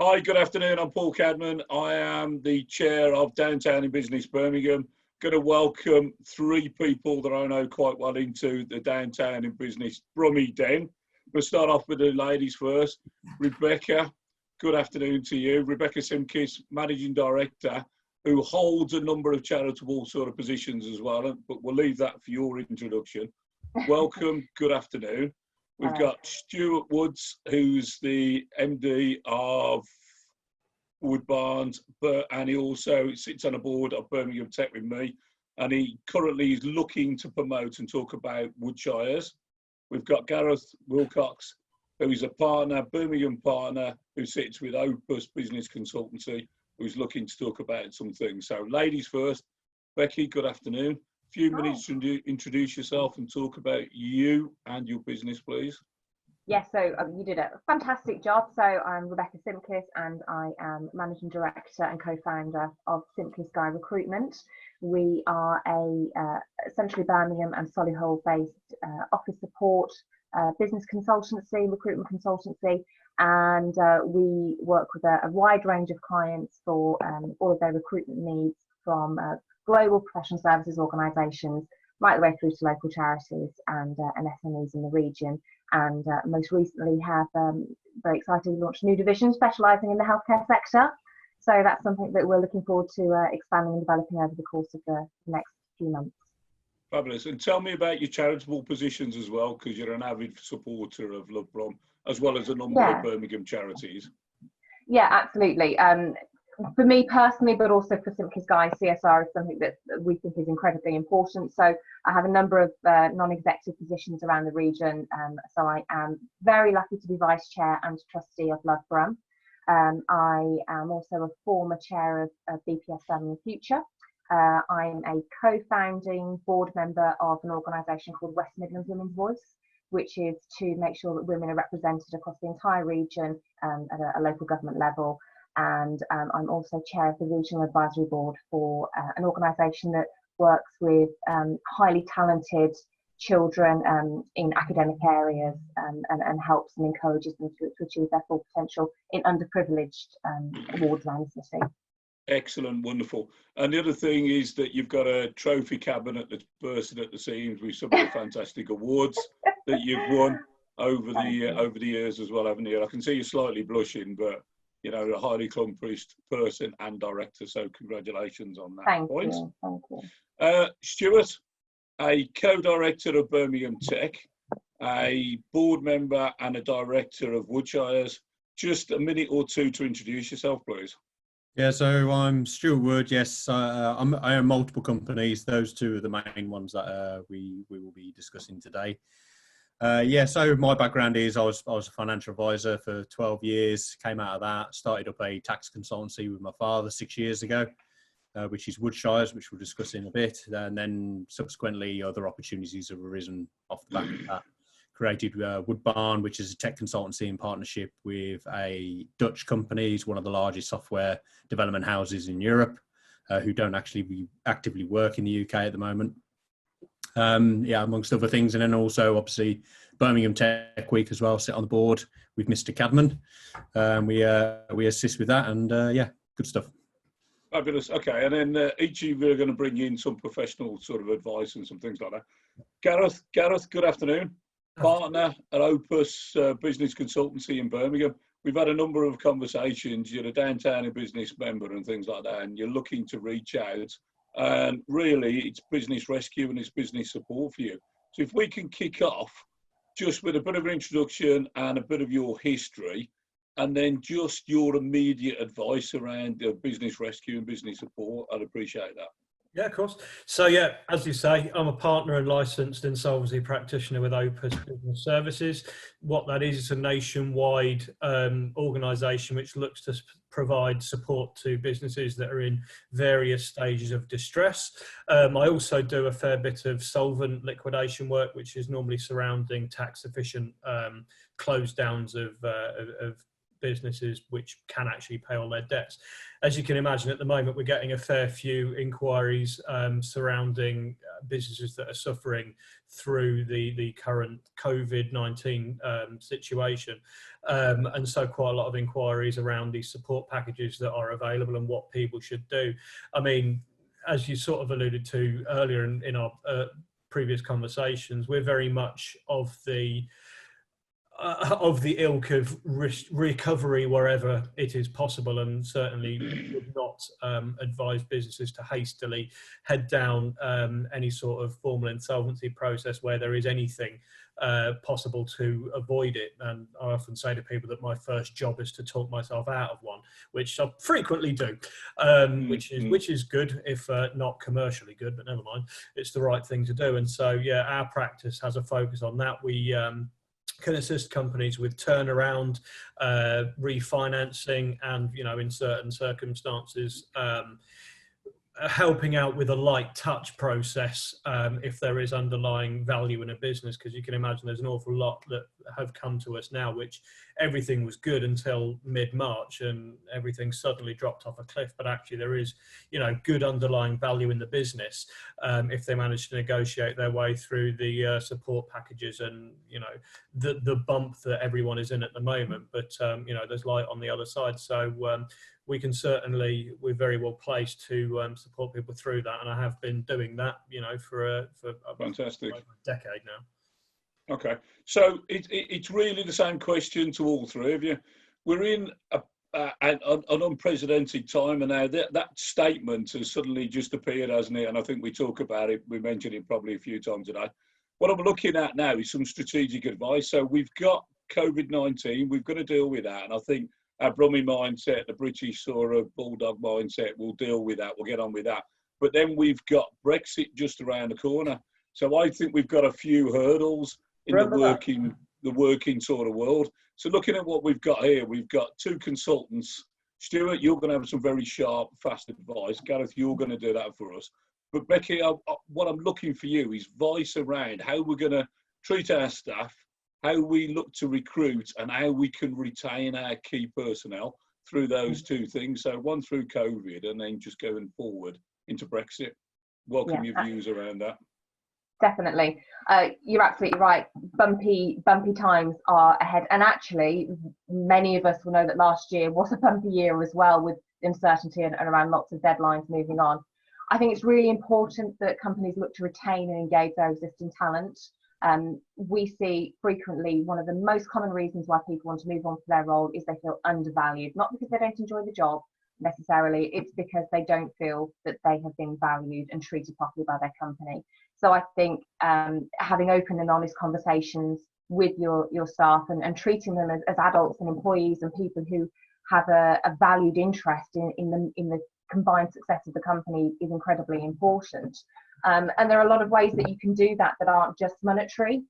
Hi, good afternoon. I'm Paul Cadman. I am the chair of Downtown in Business Birmingham. Going to welcome three people that I know quite well into the Downtown in Business Brummy Den. We'll start off with the ladies first. Rebecca, good afternoon to you. Rebecca Simkiss, Managing Director, who holds a number of charitable sort of positions as well, but we'll leave that for your introduction. Welcome, good afternoon. We've got Stu Wood, who's the MD of Wood Barnes, and he also sits on a board of Birmingham Tech with me, and he currently is looking to promote and talk about Woodshires. We've got Gareth Wilcox, who's a partner, Birmingham partner, who sits with OPUS Business Consultancy, who's looking to talk about some things. So ladies first. Becky, good afternoon. A few minutes to introduce yourself and talk about you and your business, please. Yes, so you did a fantastic job. So I'm Rebecca Simkiss, and I am Managing Director and co-founder of Simkissguy Recruitment. We are a essentially Birmingham and Solihull based office support, business consultancy, recruitment consultancy, and we work with a wide range of clients for all of their recruitment needs, from global professional services organisations right the way through to local charities and SMEs in the region. And most recently have very excitingly launched a new division specialising in the healthcare sector. So that's something that we're looking forward to expanding and developing over the course of the next few months. Fabulous. And tell me about your charitable positions as well, because you're an avid supporter of Love Brom, as well as a number of Birmingham charities. Yeah, absolutely. For me personally, but also for Simkissguy, CSR is something that we think is incredibly important. So I have a number of non-executive positions around the region. So I am very lucky to be vice chair and trustee of Love Brum. I am also a former chair of BPS Birmingham Future. I'm a co-founding board member of an organisation called West Midlands Women's Voice, which is to make sure that women are represented across the entire region at a local government level. And I'm also chair of the Regional Advisory Board for an organisation that works with highly talented children in academic areas and helps and encourages them to achieve their full potential in underprivileged wards around the city. Excellent, wonderful. And the other thing is that you've got a trophy cabinet that's bursting at the seams with some of the fantastic awards that you've won over the years as well, haven't you? I can see you slightly blushing, but you know, a highly accomplished person and director, so congratulations on that. Thank you. Stuart, a co-director of Birmingham Tech, a board member and a director of Woodshires. Just a minute or two to introduce yourself, please. Yeah, so I'm Stu Wood. Yes, I own multiple companies. Those two are the main ones that we will be discussing today. Yeah, so my background is I was a financial advisor for 12 years, came out of that, started up a tax consultancy with my father 6 years ago, which is Woodshires, which we'll discuss in a bit. And then subsequently other opportunities have arisen off the back of that. Created Wood Barnes, which is a tech consultancy in partnership with a Dutch company. It's one of the largest software development houses in Europe, who don't actually actively work in the UK at the moment. Yeah, amongst other things. And then also obviously Birmingham Tech Week as well, sit on the board with Mr. Cadman. We assist with that, and yeah, good stuff. Fabulous. Okay, and then each of you are going to bring in some professional sort of advice and some things like that. Gareth, good afternoon. Partner at OPUS Business Consultancy in Birmingham. We've had a number of conversations. You're a Downtown in Business member and things like that, and you're looking to reach out. And really, it's business rescue and it's business support for you. So if we can kick off just with a bit of an introduction and a bit of your history, and then just your immediate advice around business rescue and business support, I'd appreciate that. Yeah, of course. So yeah, as you say, I'm a partner and licensed insolvency practitioner with Opus Business Services. What that is a nationwide organisation which looks to provide support to businesses that are in various stages of distress. I also do a fair bit of solvent liquidation work, which is normally surrounding tax efficient close downs of businesses which can actually pay all their debts. As you can imagine, at the moment, we're getting a fair few inquiries surrounding businesses that are suffering through the current COVID-19 situation. And so quite a lot of inquiries around these support packages that are available and what people should do. I mean, as you sort of alluded to earlier in our previous conversations, we're very much of the ilk of recovery wherever it is possible, and certainly would not advise businesses to hastily head down any sort of formal insolvency process where there is anything possible to avoid it. And I often say to people that my first job is to talk myself out of one, which I frequently do, which is good, if not commercially good, but never mind, it's the right thing to do. And so, yeah, our practice has a focus on that. We can assist companies with turnaround, refinancing, and, you know, in certain circumstances, helping out with a light touch process if there is underlying value in a business, because you can imagine there's an awful lot that have come to us now, which everything was good until mid-March and everything suddenly dropped off a cliff. But actually there is, you know, good underlying value in the business if they manage to negotiate their way through the support packages and, you know, the bump that everyone is in at the moment. But you know, there's light on the other side. So we can certainly, we're very well placed to support people through that, and I have been doing that, you know, for fantastic, over a decade now. Okay, so it's really the same question to all three of you. We're in an unprecedented time, and now that statement has suddenly just appeared, hasn't it? And I think we talk about it, we mentioned it probably a few times today. What I'm looking at now is some strategic advice. So we've got COVID-19, we've got to deal with that, and I think our Brummie mindset, the British sort of bulldog mindset, we'll deal with that, we'll get on with that. But then we've got Brexit just around the corner. So I think we've got a few hurdles in the working sort of world. So looking at what we've got here, we've got two consultants. Stuart, you're going to have some very sharp, fast advice. Gareth, you're going to do that for us. But Becky, what I'm looking for you is advice around how we're going to treat our staff, how we look to recruit, and how we can retain our key personnel through those two things. So one through COVID, and then just going forward into Brexit. Welcome your views around that. Definitely. You're absolutely right. Bumpy times are ahead. And actually, many of us will know that last year was a bumpy year as well, with uncertainty and around lots of deadlines moving on. I think it's really important that companies look to retain and engage their existing talent. We see frequently one of the most common reasons why people want to move on to their role is they feel undervalued, not because they don't enjoy the job necessarily, it's because they don't feel that they have been valued and treated properly by their company. So I think having open and honest conversations with your staff and treating them as adults and employees and people who have a valued interest in the combined success of the company is incredibly important. And there are a lot of ways that you can do that aren't just monetary.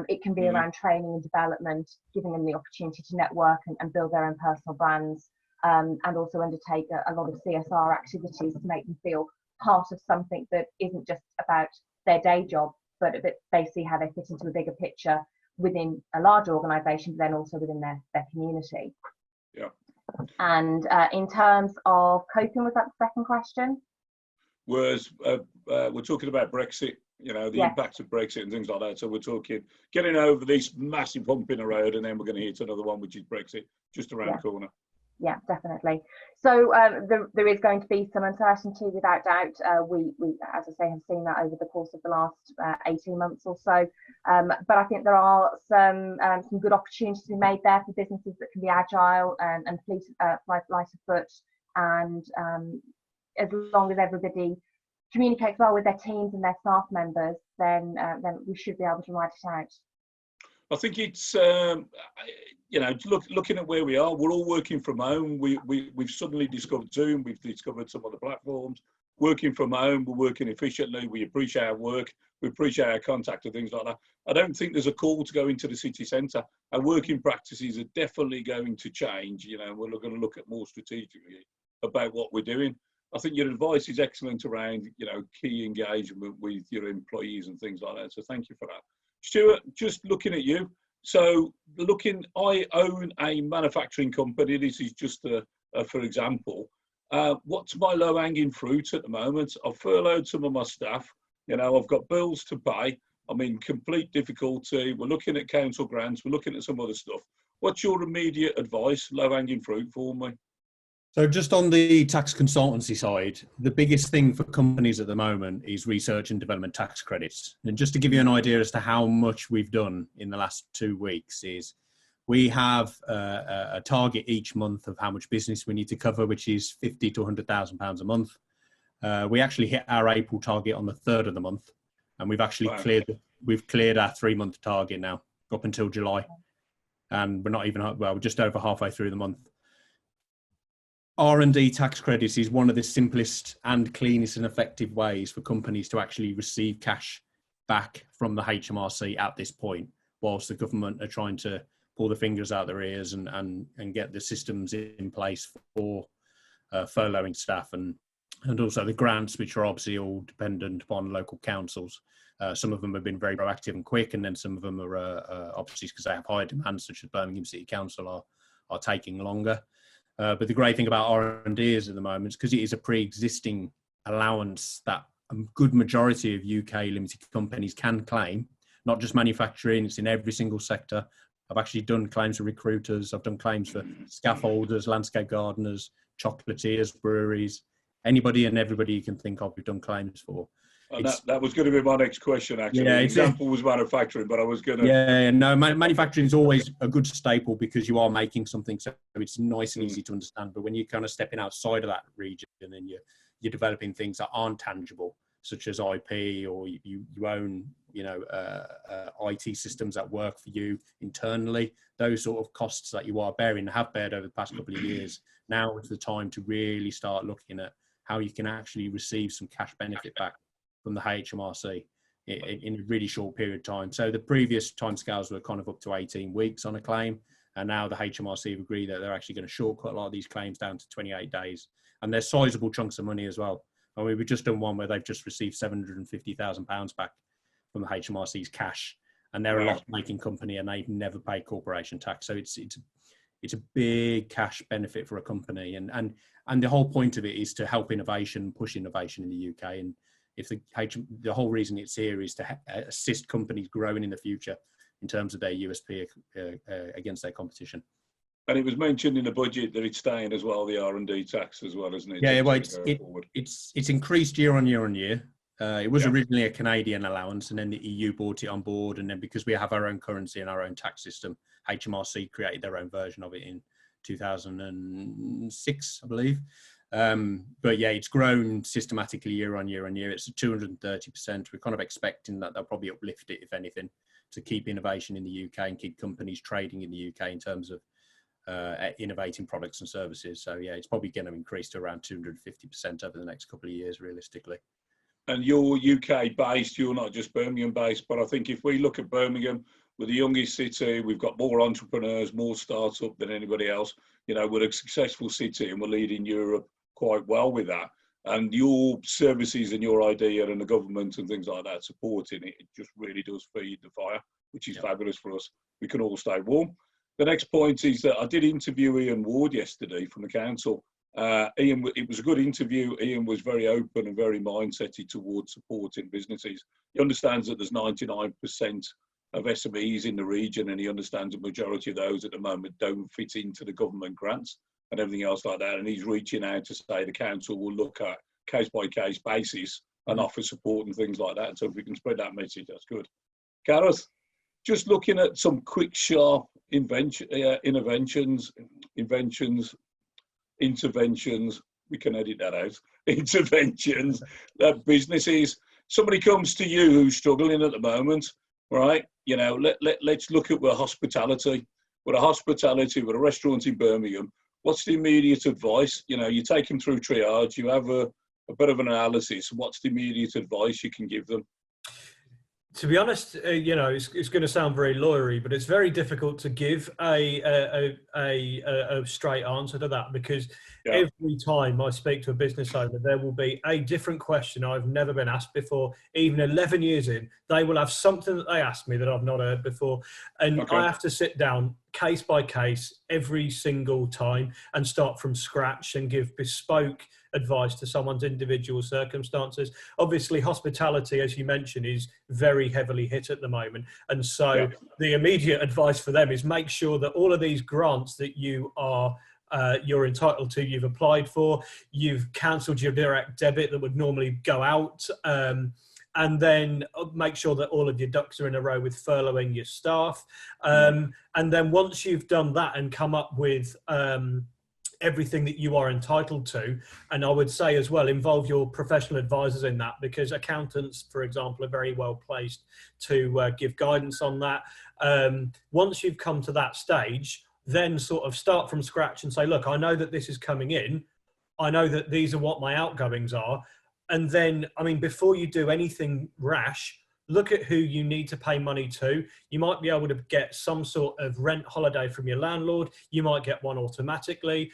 It can be around training and development, giving them the opportunity to network and build their own personal brands, and also undertake a lot of CSR activities to make them feel part of something that isn't just about their day job, but they see how they fit into a bigger picture within a larger organisation, but then also within their community. Yeah. And in terms of coping, was that the second question? Whereas we're talking about Brexit, you know, the impacts of Brexit and things like that. So we're talking getting over this massive hump in the road, and then we're going to hit another one, which is Brexit, just around the corner. Yeah, definitely. So there is going to be some uncertainty, without doubt. We, as I say, have seen that over the course of the last 18 months or so. But I think there are some good opportunities to be made there for businesses that can be agile and light of foot. And as long as everybody communicates well with their teams and their staff members, then we should be able to ride it out. I think it's, you know, looking at where we are, we're all working from home. We've suddenly discovered Zoom. We've discovered some other platforms. Working from home, we're working efficiently. We appreciate our work. We appreciate our contact and things like that. I don't think there's a call to go into the city centre. Our working practices are definitely going to change. You know, we're going to look at more strategically about what we're doing. I think your advice is excellent around, you know, key engagement with your employees and things like that. So thank you for that. Stuart, just looking at you, So I own a manufacturing company. This is just for example. What's my low-hanging fruit at the moment? I've furloughed some of my staff. You know, I've got bills to pay. I'm in complete difficulty. We're looking at council grants. We're looking at some other stuff. What's your immediate advice, low-hanging fruit for me? So just on the tax consultancy side, the biggest thing for companies at the moment is research and development tax credits. And just to give you an idea as to how much we've done in the last 2 weeks is we have a target each month of how much business we need to cover, which is £50,000 to £100,000 a month. We actually hit our April target on the 3rd of the month, and we've actually cleared our 3-month target now up until July, and we're not even we're just over halfway through the month. R&D tax credits is one of the simplest and cleanest and effective ways for companies to actually receive cash back from the HMRC at this point, whilst the government are trying to pull the fingers out their ears and get the systems in place for furloughing staff and also the grants, which are obviously all dependent upon local councils. Some of them have been very proactive and quick, and then some of them are obviously, because they have high demand, such as Birmingham City Council, are taking longer. But the great thing about R&D is at the moment is because it is a pre-existing allowance that a good majority of UK limited companies can claim, not just manufacturing, it's in every single sector. I've actually done claims for recruiters, I've done claims for scaffolders, landscape gardeners, chocolatiers, breweries, anybody and everybody you can think of we've done claims for. And that was going to be my next question, actually. Yeah, the example was manufacturing, but I was going to... Yeah, no, manufacturing is always a good staple because you are making something, so it's nice and easy to understand. But when you're kind of stepping outside of that region and you're developing things that aren't tangible, such as IP, or you own, IT systems that work for you internally, those sort of costs that you are bearing, have bared over the past couple of years, now is the time to really start looking at how you can actually receive some cash benefit back from the HMRC in a really short period of time. So the previous timescales were kind of up to 18 weeks on a claim, and now the HMRC have agreed that they're actually going to shortcut a lot of these claims down to 28 days. And they're sizable chunks of money as well. I mean, we've just done one where they've just received £750,000 back from the HMRC's cash, and they're a loss-making company and they've never paid corporation tax. So it's a big cash benefit for a company, and the whole point of it is to help innovation, push innovation in the UK. And if the whole reason it's here is to assist companies growing in the future in terms of their USP against their competition. And it was mentioned in the budget that it's staying as well, the R&D tax as well, isn't it? Yeah, well, it's increased year on year. It was originally a Canadian allowance, and then the EU brought it on board. And then because we have our own currency and our own tax system, HMRC created their own version of it in 2006, I believe. But yeah, it's grown systematically year on year. It's at 230%. We're kind of expecting that they'll probably uplift it, if anything, to keep innovation in the UK and keep companies trading in the UK in terms of innovating products and services. So yeah, it's probably going to increase to around 250% over the next couple of years, realistically. And you're UK based, you're not just Birmingham based, but I think if we look at Birmingham, we're the youngest city, we've got more entrepreneurs, more startups than anybody else. We're a successful city and we're leading Europe quite well with that. And your services and your idea and the government and things like that supporting it, it just really does feed the fire, which is fabulous for us. We can all stay warm. The next point is that I did interview Ian Ward yesterday from the council. Ian, it was a good interview. Ian was very open and very mindsetty towards supporting businesses. He understands that there's 99% of SMEs in the region, and he understands the majority of those at the moment don't fit into the government grants and everything else like that. And he's reaching out to say the council will look at case-by-case basis and offer support and things like that. So if we can spread that message, that's good. Gareth, just looking at some quick, sharp interventions, we can edit that out, interventions that businesses, somebody comes to you who's struggling at the moment, right? Let's look at hospitality. With a restaurant in Birmingham, what's the immediate advice? You take them through triage, you have a bit of an analysis. What's the immediate advice you can give them? To be honest, you know, it's going to sound very lawyery, but it's very difficult to give a straight answer to that, because every time I speak to a business owner, there will be a different question I've never been asked before. Even 11 years in, they will have something that they ask me that I've not heard before. And I have to sit down case by case every single time and start from scratch and give bespoke advice to someone's individual circumstances. Obviously, hospitality, as you mentioned, is very heavily hit at the moment. And so the immediate advice for them is make sure that all of these grants that you are you're entitled to, you've applied for, you've cancelled your direct debit that would normally go out, and then make sure that all of your ducks are in a row with furloughing your staff. And then once you've done that and come up with everything that you are entitled to, and I would say as well, involve your professional advisors in that, because accountants, for example, are very well placed to give guidance on that. Once you've come to that stage, then sort of start from scratch and say, look, I know that this is coming in. I know that these are what my outgoings are. And then, I mean, before you do anything rash, look at who you need to pay money to. You might be able to get some sort of rent holiday from your landlord. You might get one automatically.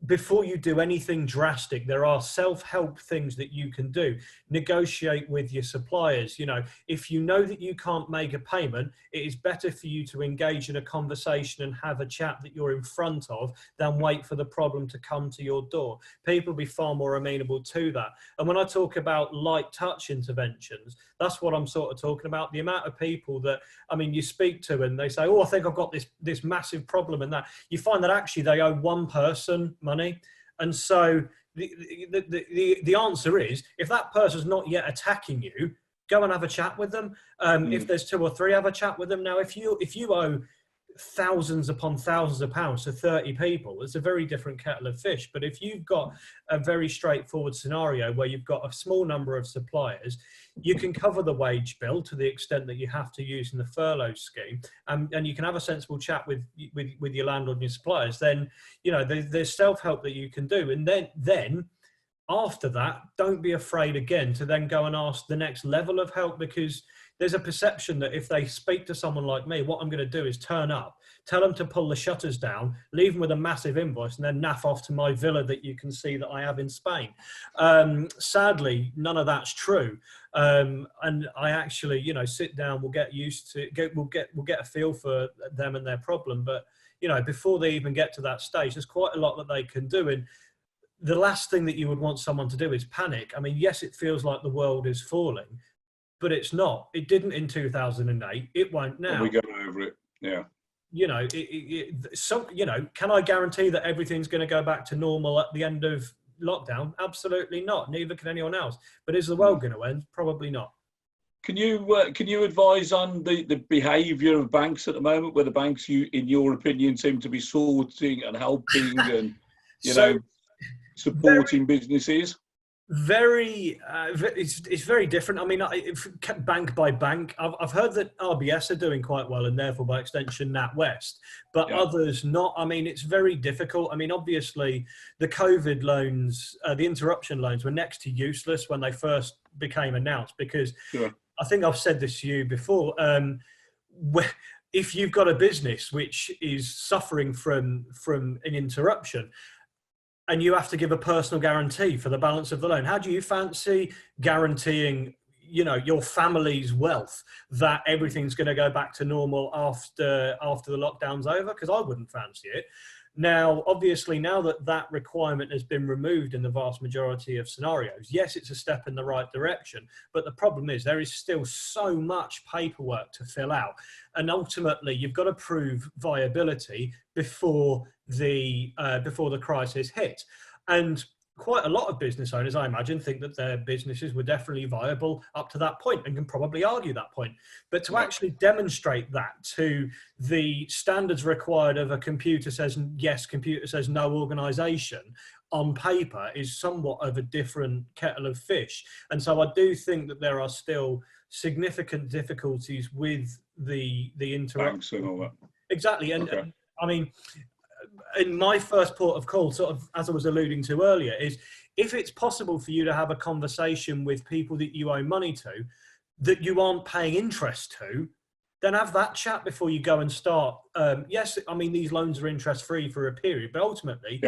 Before you do anything drastic, there are self-help things that you can do. Negotiate with your suppliers. You know, if you know that you can't make a payment, it is better for you to engage in a conversation and have a chat that you're in front of than wait for the problem to come to your door. People will be far more amenable to that. And when I talk about light touch interventions, that's what I'm sort of talking about. The amount of people that, I mean, you speak to and they say, oh, I think I've got this massive problem, and that you find that actually they owe one person money. And so the answer is, if that person's not yet attacking you, go and have a chat with them. If there's 2 or 3, have a chat with them. Now, if you owe thousands upon thousands of pounds to 30 people, it's a very different kettle of fish. But if you've got a very straightforward scenario where you've got a small number of suppliers, you can cover the wage bill to the extent that you have to use in the furlough scheme, and you can have a sensible chat with your landlord and your suppliers. Then, you know, there's self-help that you can do. And then after that, don't be afraid again to then go and ask the next level of help, because there's a perception that if they speak to someone like me, what I'm going to do is turn up, tell them to pull the shutters down, leave them with a massive invoice, and then naff off to my villa that you can see that I have in Spain. Sadly, none of that's true. And I actually, you know, sit down, we'll get used to, we'll get a feel for them and their problem. But, you know, before they even get to that stage, there's quite a lot that they can do. And the last thing that you would want someone to do is panic. I mean, yes, it feels like the world is falling, but it's not. It didn't in 2008. It won't now. We got over it. Yeah. You know, so, you know, can I guarantee that everything's going to go back to normal at the end of lockdown? Absolutely not. Neither can anyone else. But is the world going to end? Probably not. Can you advise on the behaviour of banks at the moment, where the banks, in your opinion, seem to be sorting and helping and, you know, supporting businesses? It's very different. I mean, bank by bank, I've heard that RBS are doing quite well, and therefore by extension NatWest, but others not. I mean, it's very difficult. I mean, obviously the COVID loans, the interruption loans were next to useless when they first became announced, because I think I've said this to you before, if you've got a business which is suffering from an interruption, and you have to give a personal guarantee for the balance of the loan, how do you fancy guaranteeing, you know, your family's wealth, that everything's going to go back to normal after the lockdown's over? Because I wouldn't fancy it. Now, obviously, now that requirement has been removed in the vast majority of scenarios, yes, it's a step in the right direction. But the problem is there is still so much paperwork to fill out. And ultimately, you've got to prove viability before the crisis hit. And quite a lot of business owners, I imagine, think that their businesses were definitely viable up to that point and can probably argue that point. But to actually demonstrate that to the standards required of a computer says yes, computer says no organisation on paper is somewhat of a different kettle of fish. And so I do think that there are still significant difficulties with the banks and all that. Exactly. And I mean, in my first port of call, sort of as I was alluding to earlier, is if it's possible for you to have a conversation with people that you owe money to, that you aren't paying interest to, then have that chat before you go and start. Yes, I mean, these loans are interest free for a period, but ultimately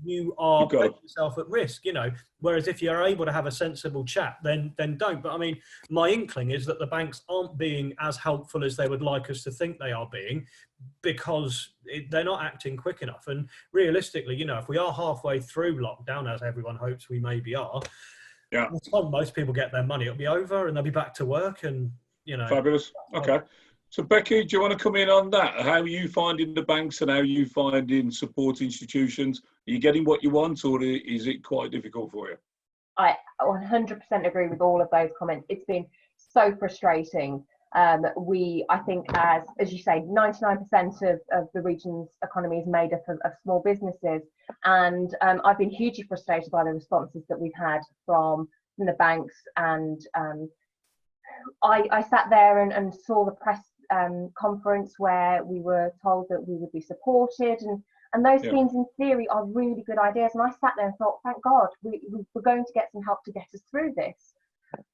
you are putting yourself at risk, you know, whereas if you're able to have a sensible chat, then don't. But I mean, my inkling is that the banks aren't being as helpful as they would like us to think they are being, because they're not acting quick enough. And realistically, you know, if we are halfway through lockdown, as everyone hopes we maybe are, by the time most people get their money, it'll be over and they'll be back to work, and, you know. Fabulous. Okay. So, Becky, do you want to come in on that? How are you finding the banks and how are you finding support institutions? Are you getting what you want, or is it quite difficult for you? I 100% agree with all of those comments. It's been so frustrating. I think, as you say, 99% of the region's economy is made up of small businesses. And I've been hugely frustrated by the responses that we've had from the banks. And I sat there and saw the press conference where we were told that we would be supported, and those things in theory are really good ideas. And I sat there and thought, thank God, we're going to get some help to get us through this.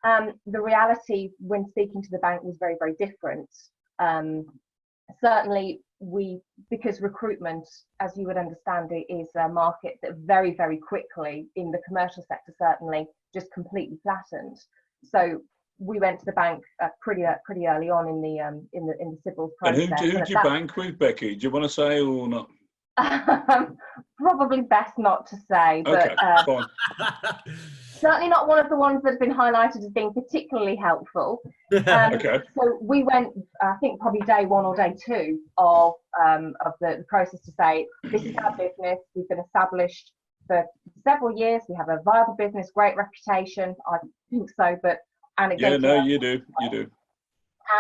The reality when speaking to the bank was very, very different. Certainly because recruitment, as you would understand it, is a market that very, very quickly in the commercial sector certainly just completely flattened. So we went to the bank pretty early on in the civil process. And who did you bank with, Becky? Do you want to say or not? Probably best not to say, but fine. certainly not one of the ones that have been highlighted as being particularly helpful. So we went, I think, probably day one or day two of the process to say, this is our business. We've been established for several years. We have a viable business, great reputation. I think so, but you do.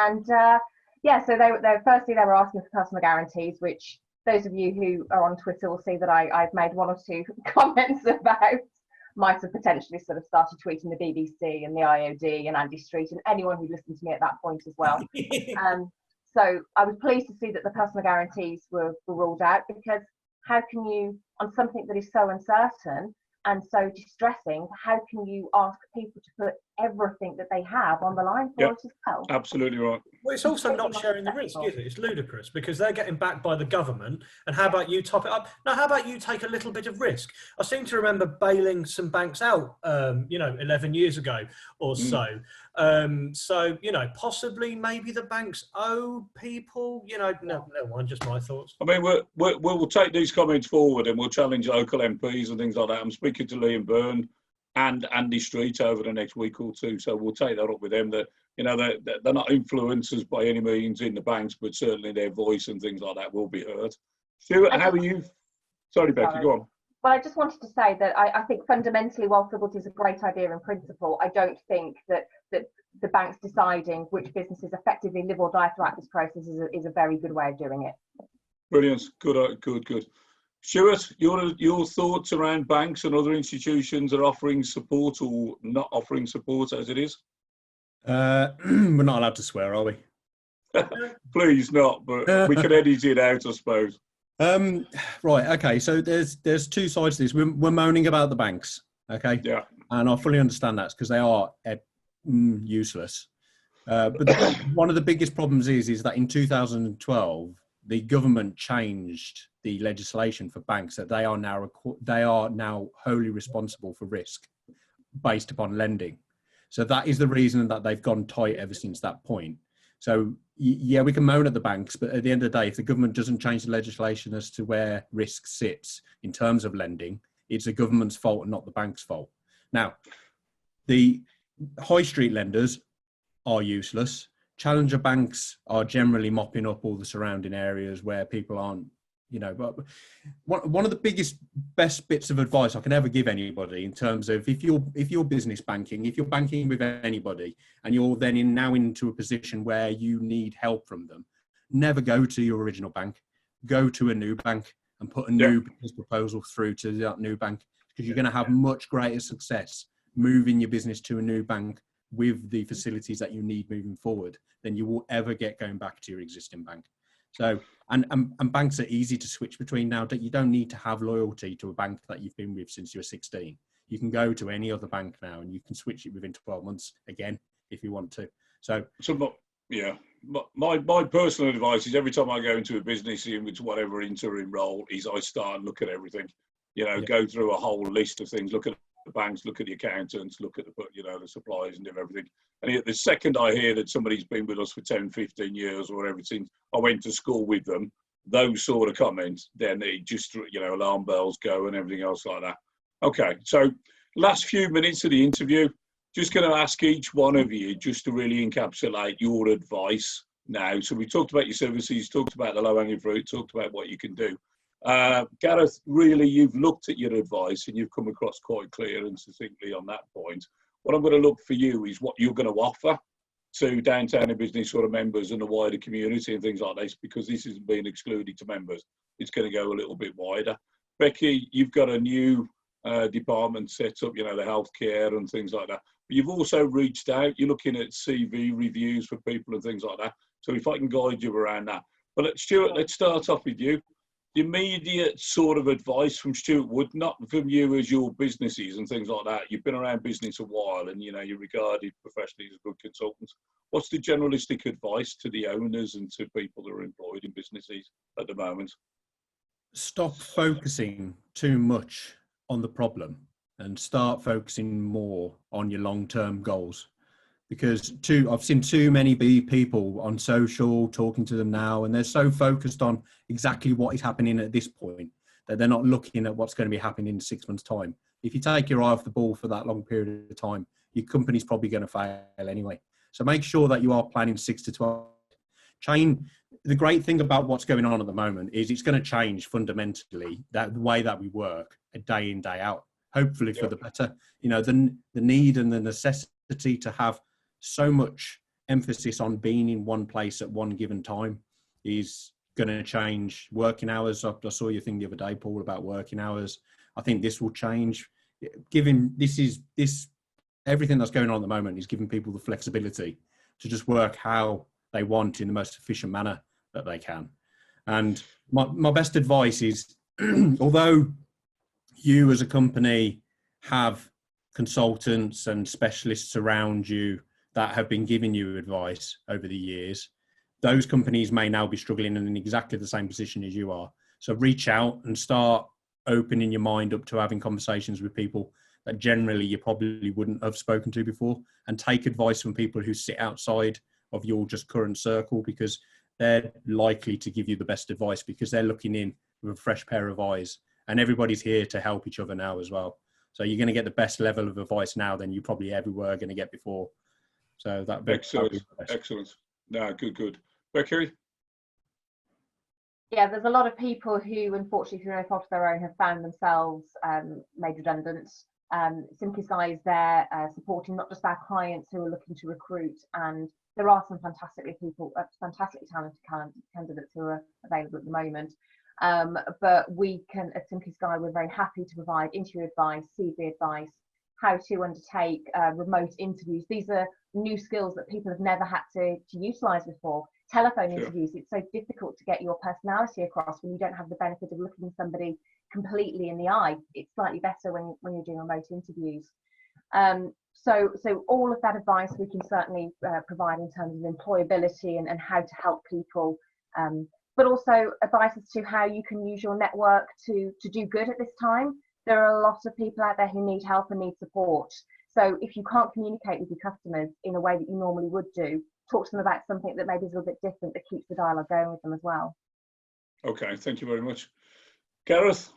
And so they were asking for personal guarantees, which those of you who are on Twitter will see that I've made one or two comments about. Might have potentially sort of started tweeting the BBC and the IOD and Andy Street and anyone who listened to me at that point as well. So I was pleased to see that the personal guarantees were ruled out, because how can you, on something that is so uncertain and so distressing, how can you ask people to put everything that they have on the line for it as well? Absolutely right. Well, it's also not sharing the risk, is it? It's ludicrous, because they're getting backed by the government, and how about you top it up? Now, how about you take a little bit of risk? I seem to remember bailing some banks out, 11 years ago or so. So, possibly maybe the banks owe people, no one, just my thoughts. I mean, we'll take these comments forward and we'll challenge local MPs and things like that. I'm speaking to Liam Byrne and Andy Street over the next week or two, so we'll take that up with them. That they're not influencers by any means in the banks, but certainly their voice and things like that will be heard. Stuart, how are you? Sorry, Becky, go on. Well, I just wanted to say that I think fundamentally, while Civil is a great idea in principle, I don't think that the banks deciding which businesses effectively live or die throughout this process is a very good way of doing it. Brilliant. Good. Stuart, your thoughts around banks and other institutions are offering support or not offering support as it is? We're not allowed to swear, are we? Please not, but we can edit it out, I suppose. Right, okay, so there's two sides to this. We're moaning about the banks, okay? Yeah. And I fully understand that, because they are useless. But one of the biggest problems is that in 2012, the government changed the legislation for banks, that they are now wholly responsible for risk based upon lending. So that is the reason that they've gone tight ever since that point. So yeah, we can moan at the banks, but at the end of the day, if the government doesn't change the legislation as to where risk sits in terms of lending, it's the government's fault and not the bank's fault. Now, the high street lenders are useless. Challenger banks are generally mopping up all the surrounding areas where people aren't, but one of the best bits of advice I can ever give anybody in terms of if you're business banking, if you're banking with anybody and you're then now into a position where you need help from them, never go to your original bank, go to a new bank and put a new business proposal through to that new bank, because you're going to have much greater success moving your business to a new bank with the facilities that you need moving forward than you will ever get going back to your existing bank. So, and banks are easy to switch between now. You don't need to have loyalty to a bank that you've been with since you were 16. You can go to any other bank now and you can switch it within 12 months again, if you want to. So yeah, my personal advice is every time I go into a business, into whatever interim role, is I start and look at everything. Go through a whole list of things, look at the banks, look at the accountants, look at the suppliers and do everything. And the second I hear that somebody's been with us for 10, 15 years or whatever, since I went to school with them, those sort of comments, then it just, alarm bells go and everything else like that. Okay, so last few minutes of the interview, just going to ask each one of you just to really encapsulate your advice now. So we talked about your services, talked about the low-hanging fruit, talked about what you can do. Gareth, really, you've looked at your advice and you've come across quite clear and succinctly on that point. What I'm going to look for you is what you're going to offer to Downtown and Business sort of members and the wider community and things like this, because this isn't being excluded to members. It's going to go a little bit wider. Becky, you've got a new department set up, the healthcare and things like that. But you've also reached out. You're looking at CV reviews for people and things like that. So if I can guide you around that. But Stuart, let's start off with you. The immediate sort of advice from Stuart Wood, not from you as your businesses and things like that. You've been around business a while and, you're regarded professionally as good consultants. What's the generalistic advice to the owners and to people that are employed in businesses at the moment? Stop focusing too much on the problem and start focusing more on your long-term goals. Because I've seen too many people on social talking to them now, and they're so focused on exactly what is happening at this point that they're not looking at what's going to be happening in 6 months' time. If you take your eye off the ball for that long period of time, your company's probably going to fail anyway. So make sure that you are planning 6 to 12. The great thing about what's going on at the moment is it's going to change fundamentally the way that we work day in, day out, hopefully for the better. The need and the necessity to have so much emphasis on being in one place at one given time is going to change. Working hours, I saw your thing the other day, Paul, about working hours. I think this will change. Everything that's going on at the moment is giving people the flexibility to just work how they want in the most efficient manner that they can. And my best advice is, although you as a company have consultants and specialists around you that have been giving you advice over the years, those companies may now be struggling and in exactly the same position as you are. So reach out and start opening your mind up to having conversations with people that generally you probably wouldn't have spoken to before, and take advice from people who sit outside of your just current circle, because they're likely to give you the best advice because they're looking in with a fresh pair of eyes, and everybody's here to help each other now as well. So you're going to get the best level of advice now than you probably ever were going to get before. So Excellent. No, good. Becky? Yeah, there's a lot of people who, unfortunately, through no fault of their own, have found themselves made redundant. Simkissguy is there supporting not just our clients who are looking to recruit, and there are some fantastically talented candidates who are available at the moment. But we can, at Simkissguy, we're very happy to provide interview advice, CV advice, how to undertake remote interviews. These are new skills that people have never had to utilise before. Telephone interviews, it's so difficult to get your personality across when you don't have the benefit of looking somebody completely in the eye. It's slightly better when you're doing remote interviews. So all of that advice we can certainly provide in terms of employability and how to help people, but also advice as to how you can use your network to do good at this time. There are a lot of people out there who need help and need support. So if you can't communicate with your customers in a way that you normally would do, talk to them about something that maybe is a little bit different that keeps the dialogue going with them as well. Okay, thank you very much. Gareth,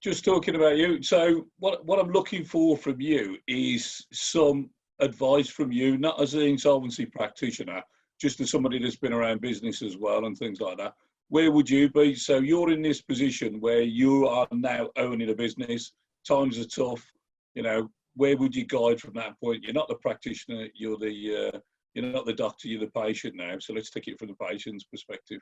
just talking about you. So what I'm looking for from you is some advice from you, not as an insolvency practitioner, just as somebody that's been around business as well and things like that. Where would you be? So you're in this position where you are now owning a business, times are tough, where would you guide from that point? You're not the practitioner, you're not the doctor, you're the patient now. So let's take it from the patient's perspective.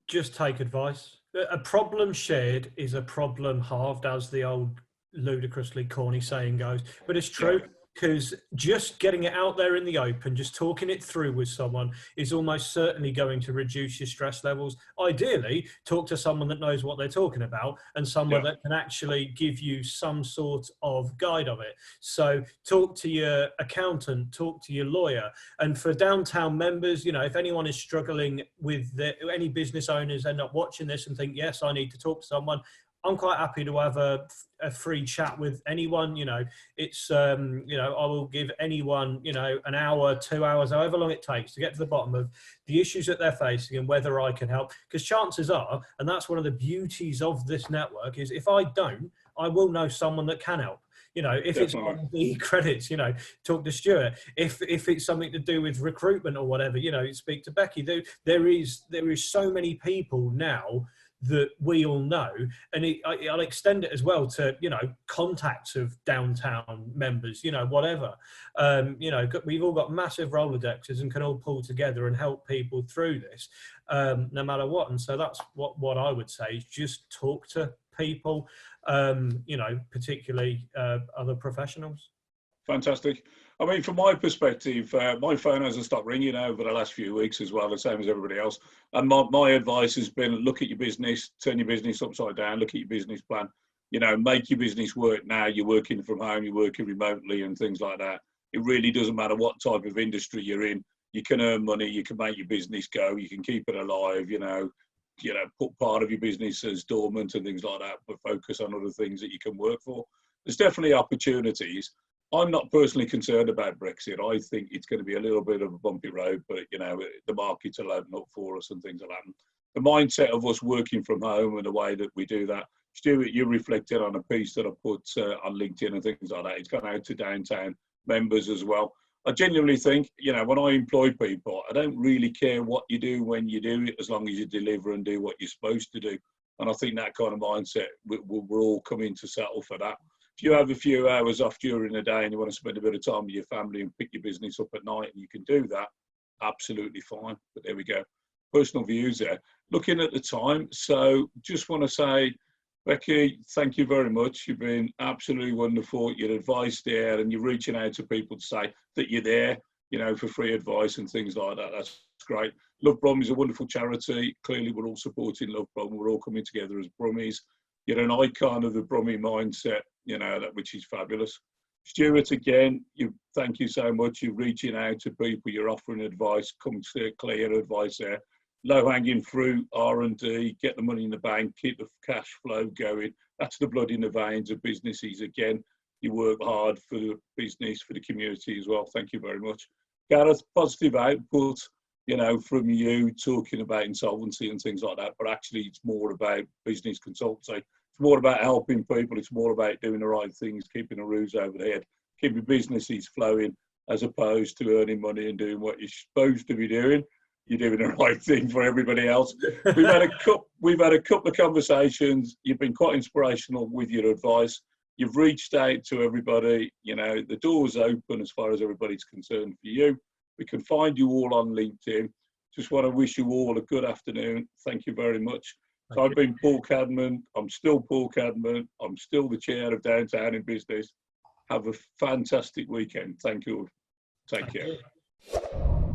Just take advice. A problem shared is a problem halved, as the old ludicrously corny saying goes. But it's true. because just getting it out there in the open, just talking it through with someone is almost certainly going to reduce your stress levels. Ideally, talk to someone that knows what they're talking about and someone that can actually give you some sort of guide of it. So talk to your accountant, talk to your lawyer. And for downtown members, you know, if anyone is struggling with any business owners end up watching this and think, yes, I need to talk to someone, I'm quite happy to have a free chat with anyone. You know, it's, you know, I will give anyone, you know, an hour, 2 hours, however long it takes to get to the bottom of the issues that they're facing and whether I can help. Because chances are, and that's one of the beauties of this network, is if I don't, I will know someone that can help. You know, if it's on the credits, you know, talk to Stuart. If it's something to do with recruitment or whatever, you know, speak to Becky. There is so many people now that we all know, and I'll extend it as well to, you know, contacts of downtown members, you know, whatever. You know, we've all got massive Rolodexes and can all pull together and help people through this, no matter what. And so that's what I would say, is just talk to people, you know, particularly other professionals. Fantastic. I mean, from my perspective, my phone hasn't stopped ringing over the last few weeks as well, the same as everybody else. And my advice has been, look at your business, turn your business upside down, look at your business plan, you know, make your business work now. You're working from home, you're working remotely and things like that. It really doesn't matter what type of industry you're in. You can earn money, you can make your business go, you can keep it alive, you know, put part of your business as dormant and things like that, but focus on other things that you can work for. There's definitely opportunities. I'm not personally concerned about Brexit. I think it's going to be a little bit of a bumpy road, but, you know, the markets will open up for us and things like that. The mindset of us working from home and the way that we do that, Stuart, you reflected on a piece that I put on LinkedIn and things like that. It's gone out to downtown members as well. I genuinely think, you know, when I employ people, I don't really care what you do when you do it, as long as you deliver and do what you're supposed to do. And I think that kind of mindset, we're all coming to settle for that. If you have a few hours off during the day and you want to spend a bit of time with your family and pick your business up at night, and you can do that, absolutely fine. But there we go. Personal views there. Looking at the time, so just want to say, Becky, thank you very much. You've been absolutely wonderful. Your advice there, and you're reaching out to people to say that you're there, you know, for free advice and things like that. That's great. Love Brom is a wonderful charity. Clearly, we're all supporting Love Brom. We're all coming together as Brummies. You're an icon of the Brummie mindset, you know, that which is fabulous. Stuart, again, thank you so much. You're reaching out to people. You're offering advice. Come to clear advice there. Low-hanging fruit, R&D, get the money in the bank, keep the cash flow going. That's the blood in the veins of businesses. Again, you work hard for the business, for the community as well. Thank you very much. Gareth, positive output, you know, from you talking about insolvency and things like that, but actually it's more about business consultancy. It's more about helping people. It's more about doing the right things, keeping a roof over their head, keeping businesses flowing, as opposed to earning money and doing what you're supposed to be doing. You're doing the right thing for everybody else. We've had a couple of conversations. You've been quite inspirational with your advice. You've reached out to everybody. You know, the door's open as far as everybody's concerned for you. We can find you all on LinkedIn. Just want to wish you all a good afternoon. Thank you very much. So I've been Paul Cadman. I'm still Paul Cadman. I'm still the chair of Downtown in Business. Have a fantastic weekend. Thank you. Take care.